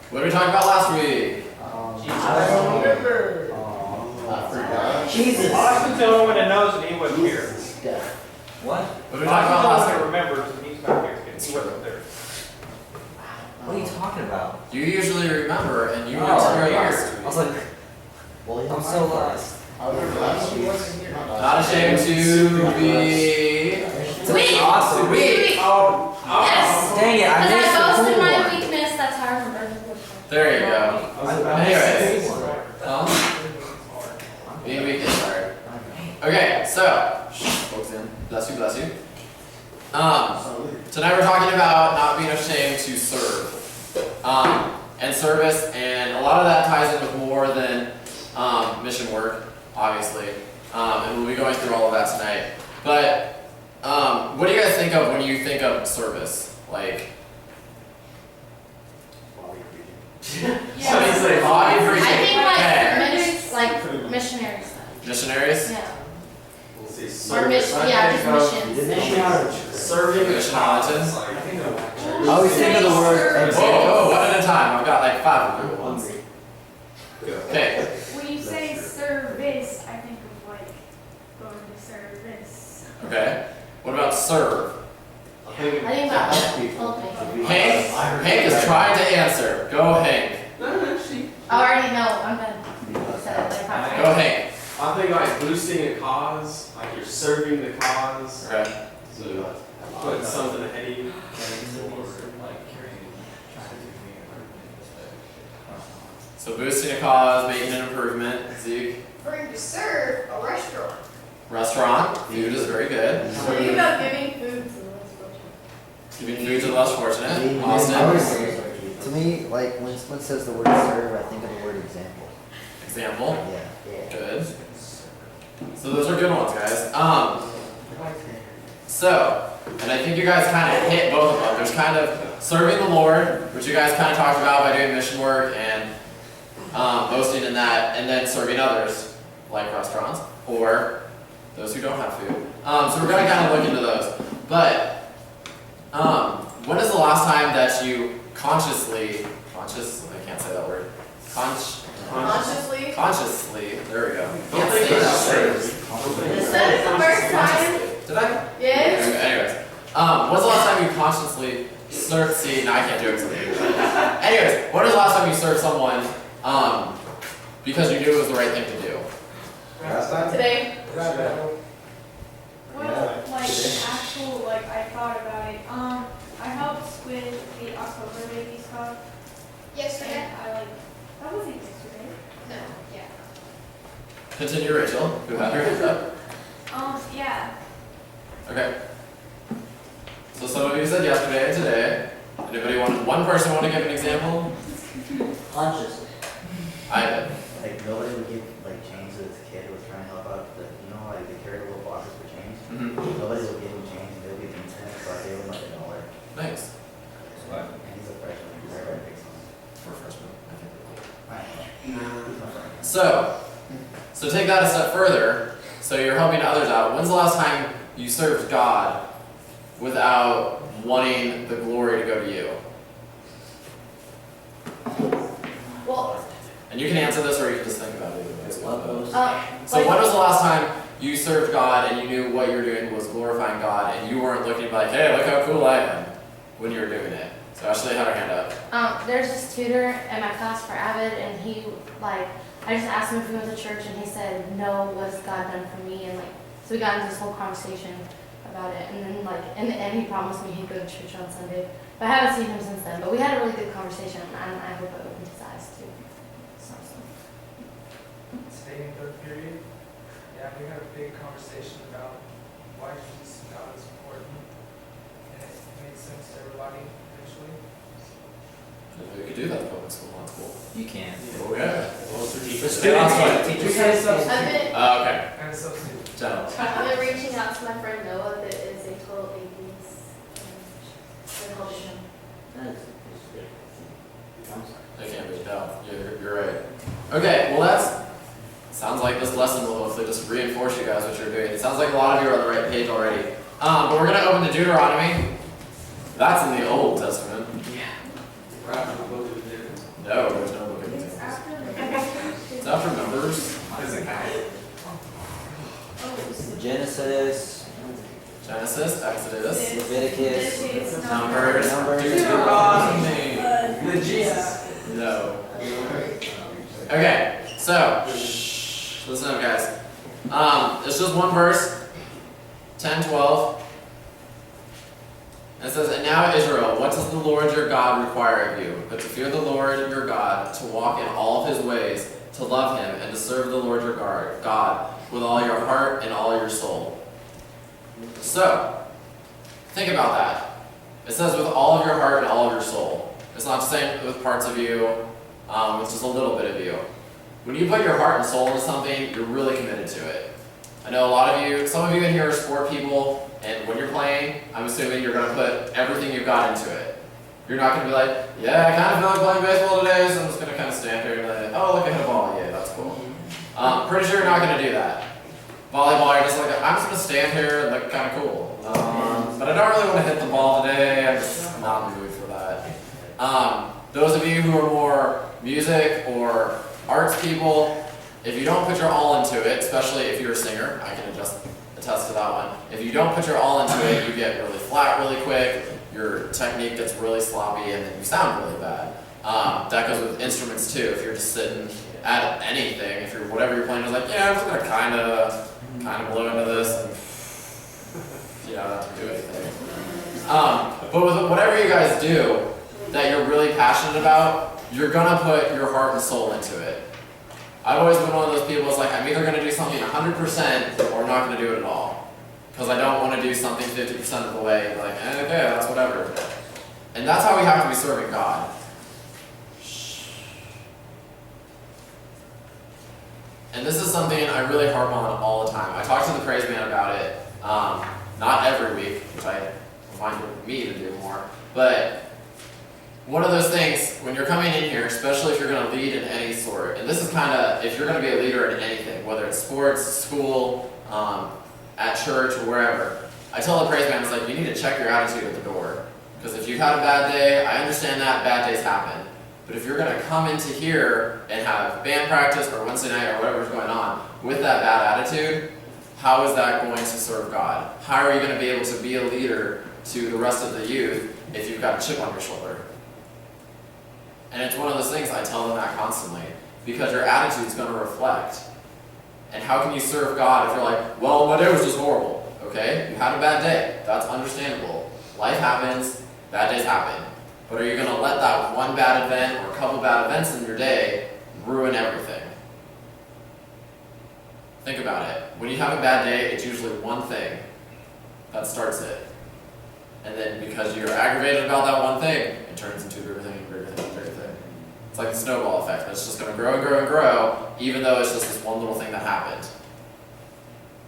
What did we talk about last week? I don't remember. I forgot. Jesus. Austin's the only one that knows that he wasn't here. What? What did we talk about last Austin's the week? only one that remembers and he's not here. He wasn't there. What are you talking about? You usually remember, and you Oh, went to your I ears. was like, I'm so lost. I remember last week. Not ashamed to be. Weak. Awesome. Weak. Oh. Yes. Dang it, I Because missed I boast the in cool my one. weakness, that's how I remember. There you go. I missed the cool one. Being weak is hard. Okay, so focus in. Bless you, bless you. Tonight we're talking about not being ashamed to serve, and service, and a lot of that ties in with more than mission work, obviously, and we'll be going through all of that tonight. But what do you guys think of when you think of service? Like, somebody say body I preaching. think Okay. like missionaries. Missionaries. Yeah. Or Or mission. Yeah, just missions. Serving Missionaries. I always think of the word Whoa, one at a time. I've got like 5 of them at once. Okay. When you say service, I think of like going to service. Okay. What about serve? I think about helping. Hank is trying to answer. Go, Hank. I already know. I'm done. Go, Hank. I think like boosting a cause, like you're serving the cause, Okay. so putting something ahead of you. So boosting a cause, making an improvement. Zeke. Going to serve a restaurant. Restaurant. Food is very good. Think about giving food to the less fortunate. Giving food to the less fortunate. I Austin. always, to me, like when someone says the word serve, I think of the word example. Example. Yeah. Good. So those are good ones, guys. So, and I think you guys kind of hit both of them. There's kind of serving the Lord, which you guys kind of talked about by doing mission work and boasting in that, and then serving others, like restaurants, or those who don't have food. So we're going to kind of look into those. But when is the last time that you consciously, I can't say that word, Consciously. consciously, there we go. Don't Can't think say that's that word. Is that the first time? Did I? Yes. Anyways, when's the last time you consciously served? See, now I can't do it because of anyways, when was the last time you served someone because you knew it was the right thing to do? Last time? Today. Well, like actual, like I thought about it. I helped with the October Babies Cup. Yesterday? And I like, that wasn't yesterday. No. Yeah. Continue, Rachel, who had her hands up. Yeah. Okay. So some of you said yesterday and today. Anybody one person want to give an example? Consciously. I did. Like nobody would give like change to this kid who was trying to help out. You know, like they carried a little boxes for change. Mm-hmm. Nobody would give him change, and they would give him 10, so I gave him like $1. Nice. And he's a freshman. He's a very big son. For a freshman, I think. I know. He's my friend. So take that a step further. So you're helping others out. When's the last time you served God without wanting the glory to go to you? Well, And you can answer this or you can just think about it. Love those. So when was the last time you served God and you knew what you were doing was glorifying God and you weren't looking like, hey, look how cool I am when you were doing it? So Ashley had her hand up. there's this tutor in my class for Avid, and he like, I just asked him if he went to church, and he said, no, what's God done for me? And like, so we got into this whole conversation about it, and then like, in the end, he promised me he'd go to church on Sunday. But I haven't seen him since then. But we had a really good conversation, and I hope it opened his eyes too. So. Today in third period, yeah, we had a big conversation about why Jesus God is important, and it made sense to everybody eventually. We could do that in public school, that's cool. You can. Oh yeah. The students, teachers I've say been, Okay. and a substitute. General. I've been reaching out to my friend Noah that is a total atheist and helping him. They can't be, no, you're right. Okay, well that's, sounds like this lesson will hopefully just reinforce you guys what you're doing. It sounds like a lot of you are on the right page already. But we're going to open to Deuteronomy. That's in the Old Testament. No, there's no book of It's examples. after. It's after Numbers. Doesn't count. Oh, it's Genesis, Genesis, Exodus, Leviticus, Numbers, Numbers. Deuteronomy. Then Jesus. No. Okay, so, listen up, guys. It's just one verse, 10:12. It says, "And now Israel, what does the Lord your God require of you? But to fear the Lord your God, to walk in all of his ways, to love him, and to serve the Lord your God with all your heart and all your soul." So, think about that. It says with all of your heart and all of your soul. It's not just saying with parts of you, it's just a little bit of you. When you put your heart and soul into something, you're really committed to it. I know a lot of you, some of you in here are sport people, and when you're playing, I'm assuming you're going to put everything you've got into it. You're not going to be like, yeah, I kind of feel like playing baseball today, so I'm just going to kind of stand here and be like, oh, look, I hit a ball, yeah, that's cool. Pretty sure you're not going to do that. Volleyball, you're just like, I'm just going to stand here and look kind of cool. But I don't really want to hit the ball today, I'm just not in the mood for that. Those of you who are more music or arts people, if you don't put your all into it, especially if you're a singer, I can attest to that one. If you don't put your all into it, you get really flat really quick, your technique gets really sloppy, and then you sound really bad. That goes with instruments too. If you're just sitting at anything, if you're whatever you're playing, is like, yeah, I'm just gonna kind of blow into this, and you don't have to do anything. But with whatever you guys do that you're really passionate about, you're gonna put your heart and soul into it. I've always been one of those people that's like, I'm either going to do something 100% or I'm not going to do it at all. Because I don't want to do something 50% of the way and be like, okay, that's whatever. And that's how we have to be serving God. And this is something I really harp on all the time. I talk to the praise man about it, not every week, which I find me to do more, but one of those things, when you're coming in here, especially if you're going to lead in any sort, and this is kind of, if you're going to be a leader in anything, whether it's sports, school, at church, or wherever, I tell the praise band, it's like, you need to check your attitude at the door. Because if you've had a bad day, I understand that, bad days happen. But if you're going to come into here and have band practice or Wednesday night or whatever's going on with that bad attitude, how is that going to serve God? How are you going to be able to be a leader to the rest of the youth if you've got a chip on your shoulder? And it's one of those things I tell them that constantly, because your attitude is going to reflect. And how can you serve God if you're like, well, my day was just horrible? Okay, you had a bad day. That's understandable. Life happens, bad days happen. But are you going to let that one bad event or a couple bad events in your day ruin everything? Think about it. When you have a bad day, it's usually one thing that starts it. And then because you're aggravated about that one thing, it turns into a bigger thing and bigger thing and bigger thing. It's like the snowball effect. It's just going to grow and grow and grow, even though it's just this one little thing that happened.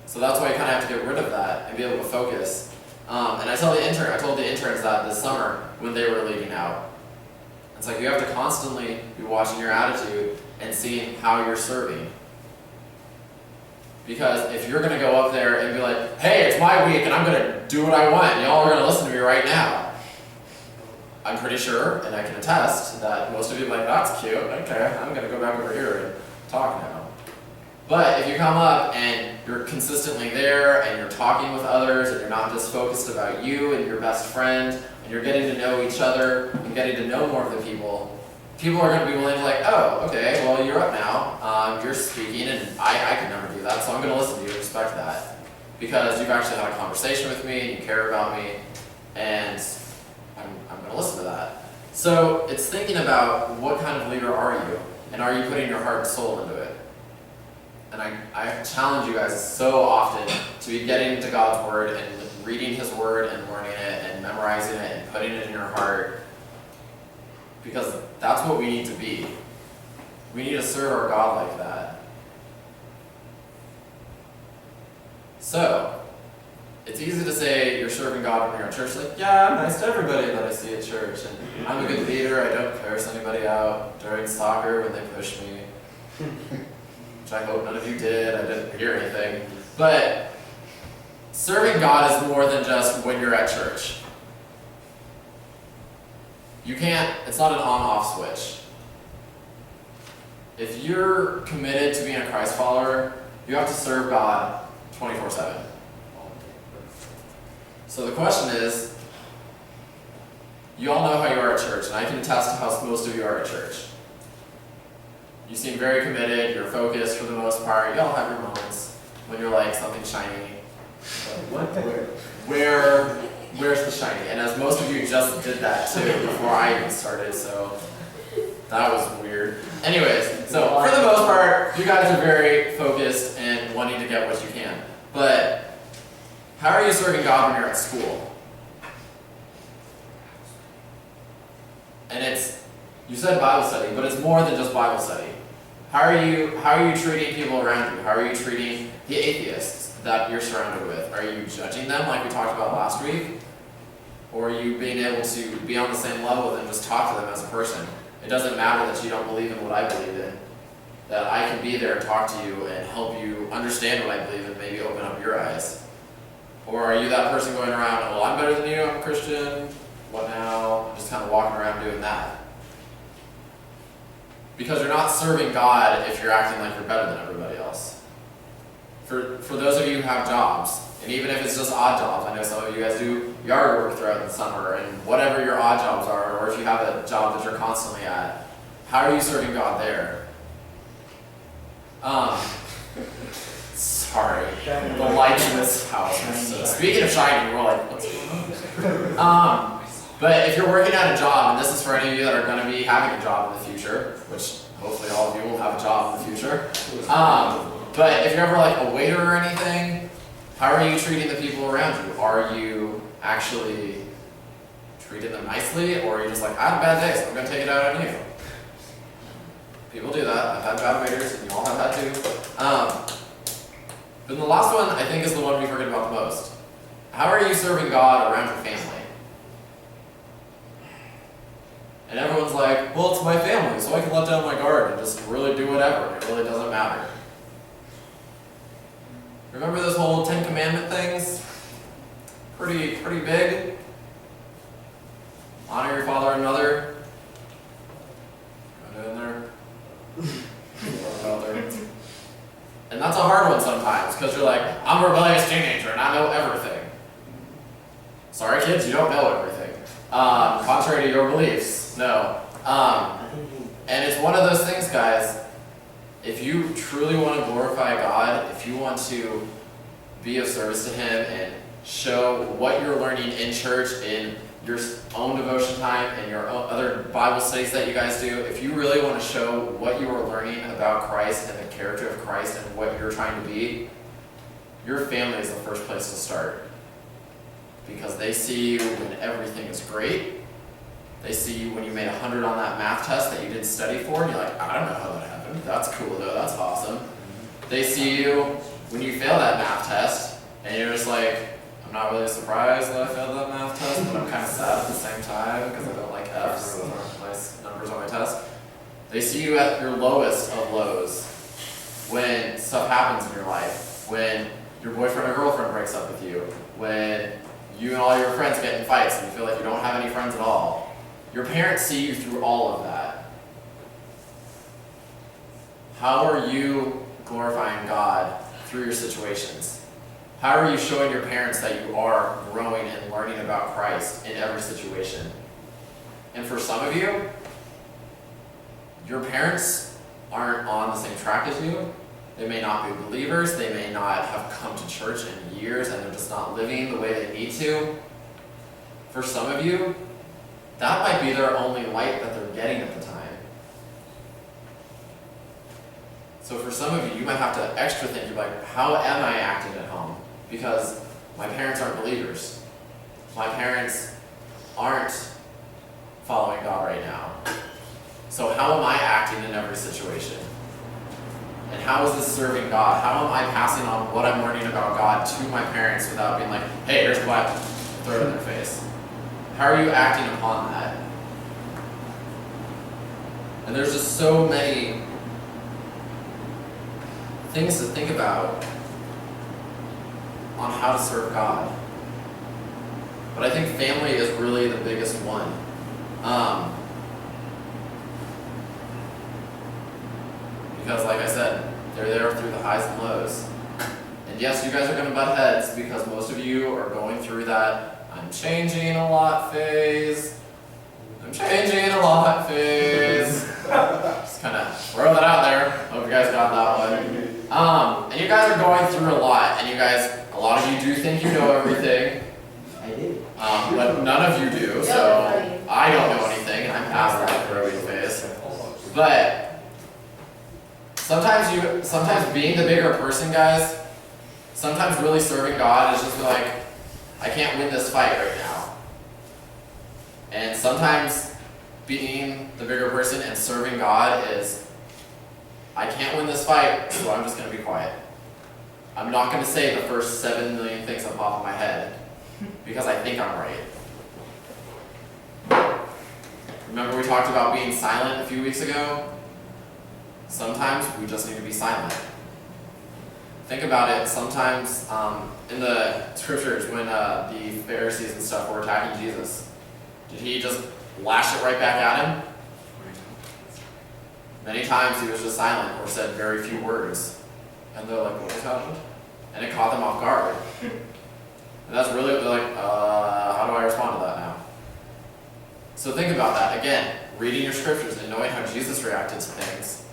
So that's why you kind of have to get rid of that and be able to focus. And I told the interns that this summer when they were leaving out. It's like you have to constantly be watching your attitude and seeing how you're serving. Because if you're going to go up there and be like, hey, it's my week and I'm going to do what I want, and y'all are going to listen to me right now. I'm pretty sure, and I can attest, that most of you are like, that's cute, okay, I'm going to go back over here and talk now. But if you come up and you're consistently there and you're talking with others and you're not just focused about you and your best friend and you're getting to know each other and getting to know more of the people are going to be willing to like, oh, okay, well, you're up now, you're speaking, and I could never do that, so I'm going to listen to you and respect that. Because you've actually had a conversation with me, and you care about me, and I'm going to listen to that. So it's thinking about what kind of leader are you, and are you putting your heart and soul into it? And I challenge you guys so often to be getting into God's Word and reading His Word and learning it and memorizing it and putting it in your heart. Because that's what we need to be. We need to serve our God like that. So, it's easy to say you're serving God when you're at church. Like, yeah, I'm nice to everybody that I see at church. And I'm a good leader. I don't curse anybody out during soccer when they push me. Which I hope none of you did. I didn't hear anything. But serving God is more than just when you're at church. You can't, it's not an on-off switch. if you're committed to being a Christ follower, you have to serve God 24/7. So the question is, you all know how you are at church, and I can attest to how most of you are at church. You seem very committed, you're focused for the most part, you all have your moments when you're like something shiny. Where's the shiny? And as most of you just did that too before I even started, so that was weird. Anyways, so for the most part, you guys are very focused and wanting to get what you can. But how are you serving God when you're at school? And you said Bible study, but it's more than just Bible study. How are you treating people around you? How are you treating the atheists that you're surrounded with? Are you judging them like we talked about last week? Or are you being able to be on the same level and just talk to them as a person? It doesn't matter that you don't believe in what I believe in. That I can be there and talk to you and help you understand what I believe in, maybe open up your eyes. Or are you that person going around, well, I'm better than you, I'm a Christian, what now? Just kind of walking around doing that. Because you're not serving God if you're acting like you're better than everybody else. For those of you who have jobs, and even if it's just odd jobs, I know some of you guys do yard work throughout the summer, and whatever your odd jobs are, or if you have a job that you're constantly at, how are you serving God there? Sorry, the lights in this house are so. Speaking of shining, we're like, what's going on? But if you're working at a job, and this is for any of you that are going to be having a job in the future, which hopefully all of you will have a job in the future. But if you're ever like a waiter or anything, how are you treating the people around you? Are you actually treating them nicely, or are you just like, I had a bad day, so I'm going to take it out on you? People do that. I've had bad waiters, and you all have had too. But the last one, I think, is the one we forget about the most. How are you serving God around your family? And everyone's like, well, it's my family, so I can let down my guard and just really do whatever. It really doesn't matter. Remember those whole 10 Commandment things? Pretty big. Honor your father and mother. Go down there. And that's a hard one sometimes, because you're like, I'm a rebellious teenager and I know everything. Sorry kids, you don't know everything. Contrary to your beliefs, no. And it's one of those things, guys, if you truly want to glorify God, if you want to be of service to Him and show what you're learning in church, in your own devotion time, and your other Bible studies that you guys do, if you really want to show what you are learning about Christ and the character of Christ and what you're trying to be, your family is the first place to start. Because they see you when everything is great. They see you when you made 100 on that math test that you didn't study for, and you're like, I don't know how that happened. That's cool though, that's awesome. They see you when you fail that math test, and you're just like, I'm not really surprised that I failed that math test, but I'm kind of sad at the same time because I don't like F's. Those aren't nice numbers on my test. They see you at your lowest of lows when stuff happens in your life, when your boyfriend or girlfriend breaks up with you, when you and all your friends get in fights and you feel like you don't have any friends at all. Your parents see you through all of that. How are you glorifying God through your situations? How are you showing your parents that you are growing and learning about Christ in every situation? And for some of you, your parents aren't on the same track as you. They may not be believers, they may not have come to church in years, and they're just not living the way they need to. For some of you, that might be their only light that they're getting at the time. So for some of you, you might have to extra think, you're like, how am I acting at home? Because my parents aren't believers. My parents aren't following God right now. So how am I acting in every situation? And how is this serving God? How am I passing on what I'm learning about God to my parents without being like, hey, here's the Bible, throw it in their face? How are you acting upon that? And there's just so many things to think about on how to serve God. But I think family is really the biggest one. Because like I said, they're there through the highs and lows. And yes, you guys are going to butt heads because most of you are going through that I'm changing a lot phase. I'm changing a lot phase. Just kind of throw that out there. Hope you guys got that one. And you guys are going through a lot, and you guys, a lot of you do think you know everything. I did. But none of you do, so I don't know anything, and I'm past that growing phase. But sometimes being the bigger person, guys, sometimes really serving God is just like, I can't win this fight right now. And sometimes being the bigger person and serving God is, I can't win this fight, so I'm just going to be quiet. I'm not going to say the first 7 million things that pop in my head because I think I'm right. Remember we talked about being silent a few weeks ago? Sometimes we just need to be silent. Think about it, sometimes in the scriptures when the Pharisees and stuff were attacking Jesus, did he just lash it right back at him? Many times he was just silent or said very few words. And they're like, what just happened? And it caught them off guard. And that's really, they're like, how do I respond to that now? So think about that. Again, reading your scriptures and knowing how Jesus reacted to things.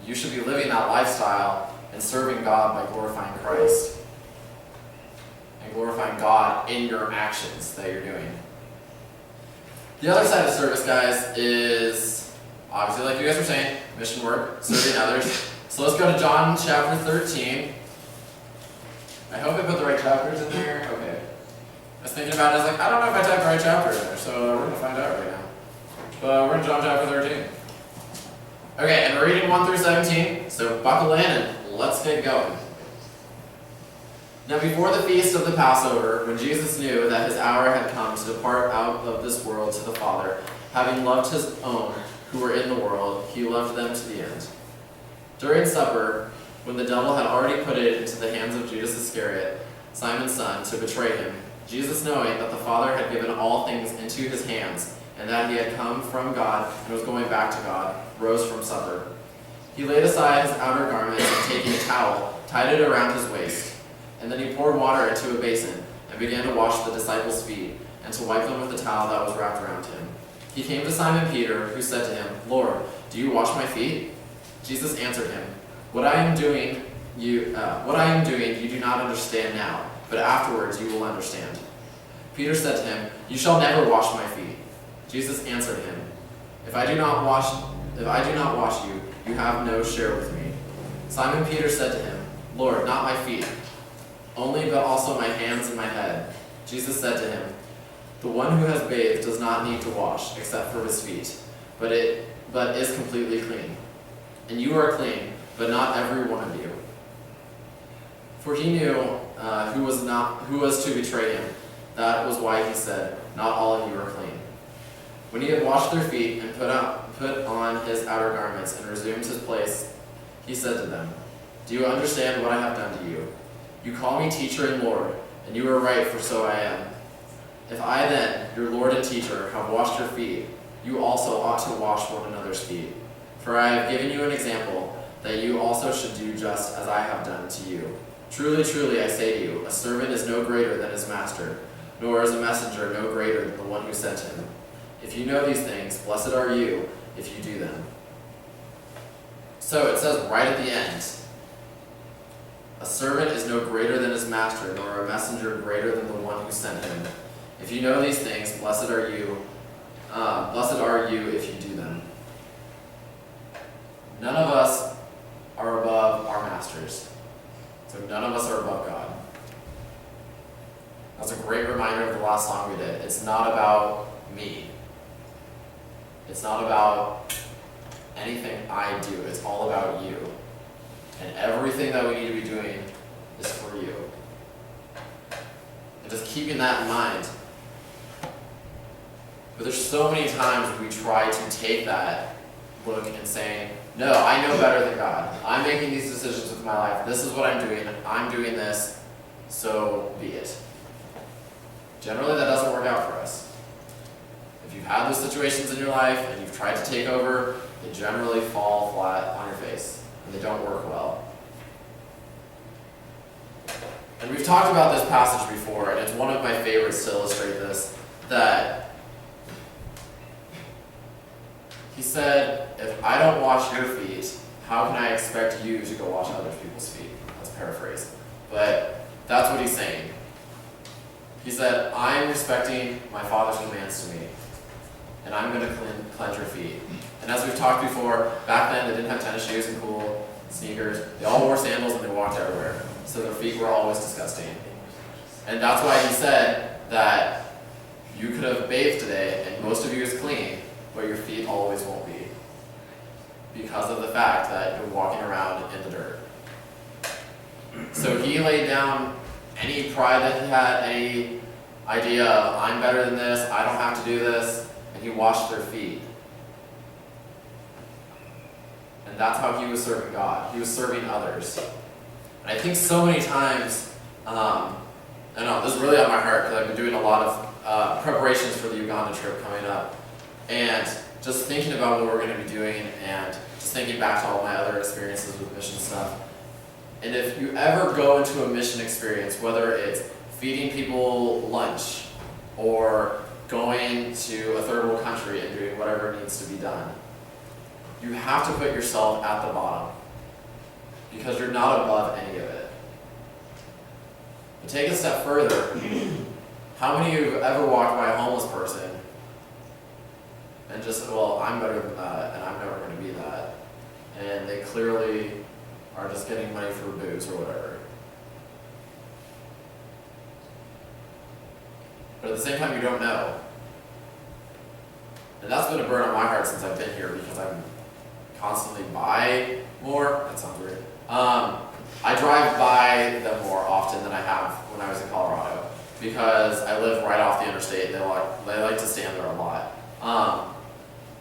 You should be living that lifestyle and serving God by glorifying Christ. And glorifying God in your actions that you're doing. The other side of service, guys, is obviously, like you guys were saying, mission work, serving others. So let's go to John chapter 13. I hope I put the right chapters in there. Okay. I was thinking about it, I was like, I don't know if I typed the right chapter in there, so we're going to find out right now. But we're in John chapter 13. Okay, and we're reading 1 through 17, so buckle in and let's get going. Now before the feast of the Passover, when Jesus knew that his hour had come to depart out of this world to the Father, having loved his own who were in the world, he loved them to the end. During supper, when the devil had already put it into the hands of Judas Iscariot, Simon's son, to betray him, Jesus, knowing that the Father had given all things into his hands, and that he had come from God and was going back to God, rose from supper. He laid aside his outer garments and taking a towel, tied it around his waist. And then he poured water into a basin and began to wash the disciples' feet and to wipe them with the towel that was wrapped around him. He came to Simon Peter, who said to him, Lord, do you wash my feet? Jesus answered him, What I am doing you do not understand now, but afterwards you will understand. Peter said to him, You shall never wash my feet. Jesus answered him, If I do not wash you, you have no share with me. Simon Peter said to him, Lord, not my feet, only but also my hands and my head. Jesus said to him, The one who has bathed does not need to wash, except for his feet, but is completely clean. And you are clean, but not every one of you. For he knew who was to betray him. That was why he said, Not all of you are clean. When he had washed their feet and put on his outer garments and resumed his place, he said to them, Do you understand what I have done to you? You call me teacher and Lord, and you are right, for so I am. If I then, your Lord and teacher, have washed your feet, you also ought to wash one another's feet. For I have given you an example, that you also should do just as I have done to you. Truly, truly, I say to you, a servant is no greater than his master, nor is a messenger no greater than the one who sent him. If you know these things, blessed are you if you do them. So it says right at the end, a servant is no greater than his master, nor a messenger greater than the one who sent him. If you know these things, blessed are you if you do them. None of us are above our masters. So none of us are above God. That's a great reminder of the last song we did. It's not about me. It's not about anything I do. It's all about you. And everything that we need to be doing is for you. And just keeping that in mind. But there's so many times we try to take that look and saying, no, I know better than God. I'm making these decisions with my life. This is what I'm doing. I'm doing this, so be it. Generally, that doesn't work out for us. if you've had those situations in your life and you've tried to take over, they generally fall flat on your face and they don't work well. And we've talked about this passage before, and it's one of my favorites to illustrate this, that he said, if I don't wash your feet, how can I expect you to go wash other people's feet? That's paraphrased. But that's what he's saying. He said, I'm respecting my Father's commands to me, and I'm going to cleanse your feet. And as we've talked before, back then they didn't have tennis shoes and cool sneakers. They all wore sandals and they walked everywhere. So their feet were always disgusting. And that's why he said that you could have bathed today and most of you is clean, but your feet always won't be. Because of the fact that you're walking around in the dirt. So he laid down any pride that he had, any idea of, I'm better than this, I don't have to do this, and he washed their feet. And that's how he was serving God. He was serving others. And I think so many times, I know this is really on my heart because I've been doing a lot of preparations for the Uganda trip coming up. And just thinking about what we're going to be doing and just thinking back to all my other experiences with mission stuff. And if you ever go into a mission experience, whether it's feeding people lunch or going to a third world country and doing whatever needs to be done, you have to put yourself at the bottom because you're not above any of it. But take a step further. How many of you have ever walked by a homeless person and just said, well, I'm better than that, and I'm never going to be that. And they clearly are just getting money for booze or whatever. But at the same time, you don't know. And that's been a burn on my heart since I've been here because I'm constantly by more. That sounds weird. I drive by them more often than I have when I was in Colorado because I live right off the interstate and they like to stand there a lot.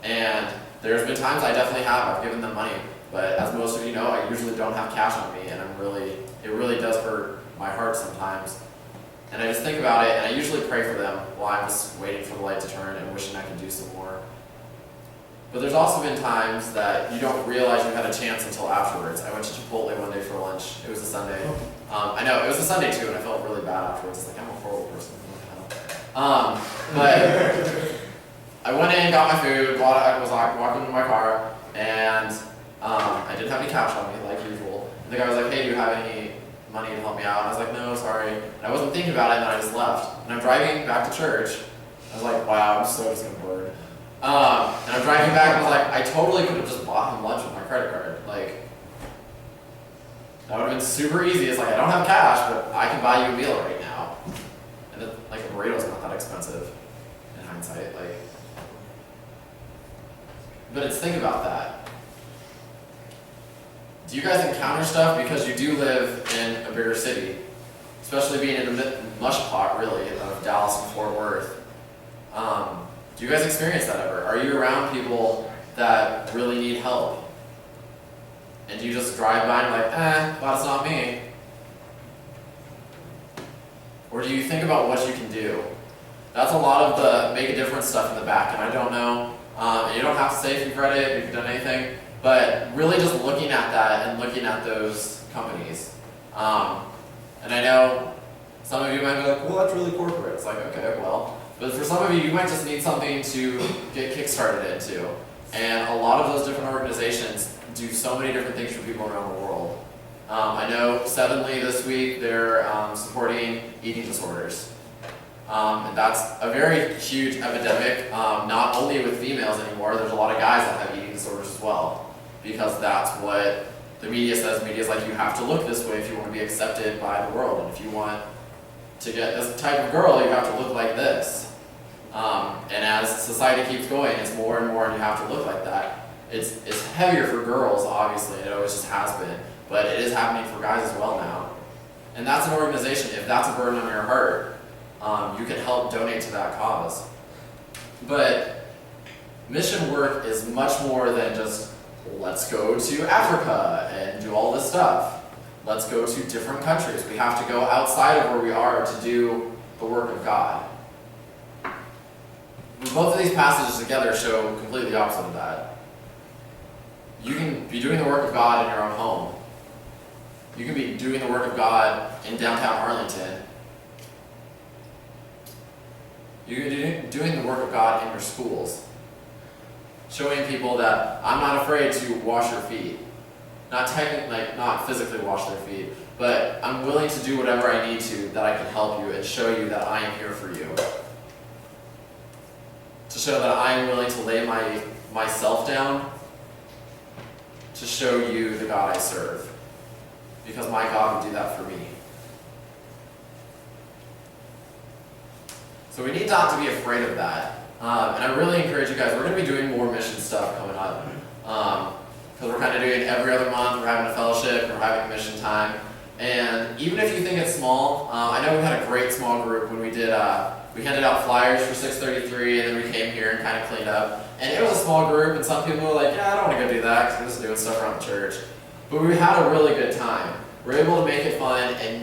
And there's been times I definitely have. I've given them money, but as most of you know, I usually don't have cash on me, and it really does hurt my heart sometimes. And I just think about it, and I usually pray for them while I'm just waiting for the light to turn and wishing I could do some more. But there's also been times that you don't realize you had a chance until afterwards. I went to Chipotle one day for lunch. It was a Sunday. I know, it was a Sunday too, and I felt really bad afterwards. It's like, I'm a horrible person. But I went in, got my food, I was walking to my car, and I didn't have any cash on me, like usual. And the guy was like, hey, do you have any money to help me out? And I was like, no, sorry. And I wasn't thinking about it, and then I just left. And I'm driving back to church. I was like, wow, I'm so just gonna bored. And I'm driving back, and I was like, I totally could have just bought him lunch with my credit card. Like, that would have been super easy. It's like, I don't have cash, but I can buy you a meal right now. And like, a burrito's not that expensive in hindsight. Like, but it's, think about that. Do you guys encounter stuff because you do live in a bigger city, especially being in the mush pot, really, of Dallas and Fort Worth? Do you guys experience that ever? Are you around people that really need help? And do you just drive by and like, well, it's not me? Or do you think about what you can do? That's a lot of the make a difference stuff in the back, and I don't know. And you don't have to say if you've read it, if you've done anything, but really just looking at that and looking at those companies. And I know some of you might be like, well, that's really corporate. It's like, okay, well. But for some of you might just need something to get kick-started into. And a lot of those different organizations do so many different things for people around the world. I know Sevenly this week, they're supporting eating disorders. And that's a very huge epidemic, not only with females anymore. There's a lot of guys that have eating disorders as well, because that's what the media says. Media's like, you have to look this way if you want to be accepted by the world, and if you want to get this type of girl, you have to look like this. And as society keeps going, it's more and more, and you have to look like that. It's heavier for girls, obviously, it always just has been, but it is happening for guys as well now. And that's an organization, if that's a burden on your heart, you can help donate to that cause. But mission work is much more than just, let's go to Africa and do all this stuff. Let's go to different countries. We have to go outside of where we are to do the work of God. both of these passages together show completely opposite of that. You can be doing the work of God in your own home. You can be doing the work of God in downtown Arlington. You can be doing the work of God in your schools. Showing people that I'm not afraid to wash your feet. Not technically, like, not physically wash their feet, but I'm willing to do whatever I need to that I can help you and show you that I am here for you. To show that I am willing to lay myself down to show you the God I serve. Because my God would do that for me. So we need not to be afraid of that. And I really encourage you guys, we're going to be doing more mission stuff coming up. Because we're kind of doing it every other month, we're having a fellowship, we're having a mission time. And even if you think it's small, I know we had a great small group when we did, we handed out flyers for 633 and then we came here and kind of cleaned up. And it was a small group and some people were like, yeah, I don't want to go do that because we're just doing stuff around the church. But we had a really good time. We were able to make it fun and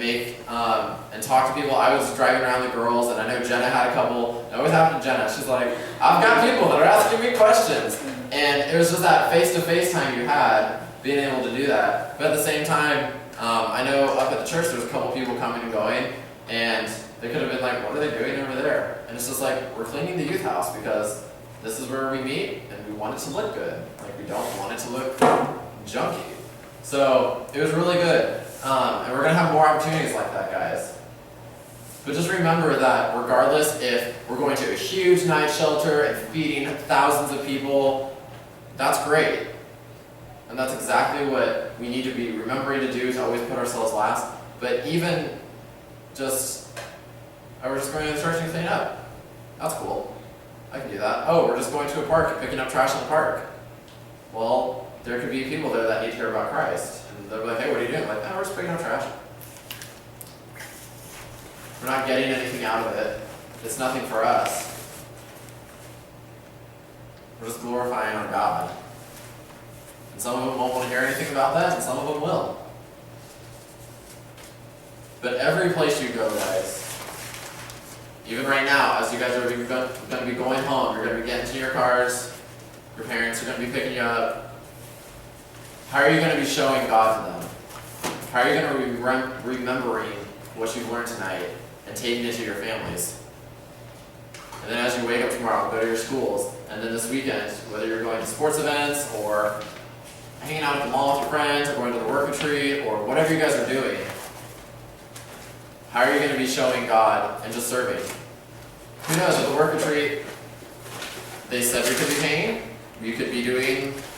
and talk to people. I was driving around the girls, and I know Jenna had a couple. It always happened to Jenna. She's like, I've got people that are asking me questions. And it was just that face-to-face time you had, being able to do that. But at the same time, I know up at the church there was a couple people coming and going, and they could have been like, what are they doing over there? And it's just like, we're cleaning the youth house because this is where we meet, and we want it to look good. Like, we don't want it to look junky. So it was really good. And we're going to have more opportunities like that, guys. But just remember that regardless if we're going to a huge night shelter and feeding thousands of people, that's great. And that's exactly what we need to be remembering to do, to always put ourselves last. But even just, oh, we're just going to the church and clean up. That's cool. I can do that. Oh, we're just going to a park and picking up trash in the park. Well, there could be people there that need to hear about Christ. And they'll be like, hey, what are you doing? I'm like, oh, we're just picking up trash. We're not getting anything out of it. It's nothing for us. We're just glorifying our God. And some of them won't want to hear anything about that, and some of them will. But every place you go, guys, even right now, as you guys are going to be going home, you're going to be getting to your cars, your parents are going to be picking you up. How are you going to be showing God to them? How are you going to be remembering what you've learned tonight and taking it to your families? And then as you wake up tomorrow, go to your schools, and then this weekend, whether you're going to sports events or hanging out at the mall with your friends or going to the work retreat or whatever you guys are doing, how are you going to be showing God and just serving? Who knows, at the work retreat, they said we could be painting, we could be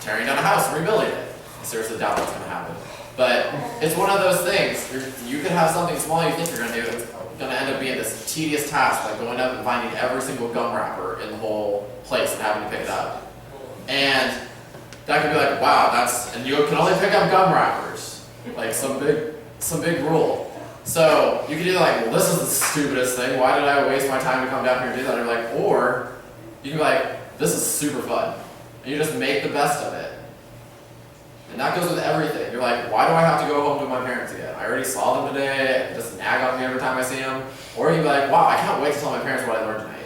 tearing down a house and rebuilding it. I seriously doubt that's going to happen. But it's one of those things. You could have something small you think you're going to do that's going to end up being this tedious task, like going up and finding every single gum wrapper in the whole place and having to pick it up. And that could be like, wow, and you can only pick up gum wrappers. Like some big rule. So you could either like, well, this is the stupidest thing. Why did I waste my time to come down here and do that? Or you can be like, this is super fun. And you just make the best of it. And that goes with everything. You're like, why do I have to go home to my parents again? I already saw them today, and just nag on me every time I see them. Or you'd be like, wow, I can't wait to tell my parents what I learned tonight.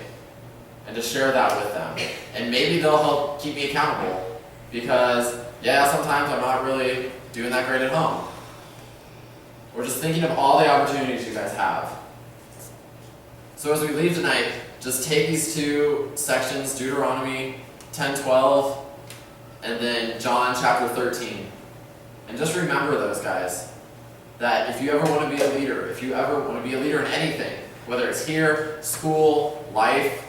And just share that with them. And maybe they'll help keep me accountable. Because, yeah, sometimes I'm not really doing that great at home. We're just thinking of all the opportunities you guys have. So as we leave tonight, just take these two sections, Deuteronomy 10:12, and then John chapter 13. And just remember those, guys. That if you ever want to be a leader, if you ever want to be a leader in anything, whether it's here, school, life,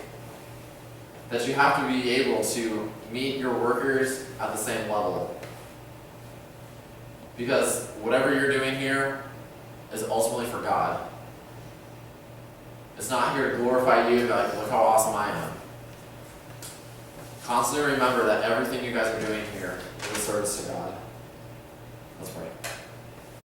that you have to be able to meet your workers at the same level. Because whatever you're doing here is ultimately for God. It's not here to glorify you, like, look how awesome I am. Constantly remember that everything you guys are doing here is a service to God. Let's pray.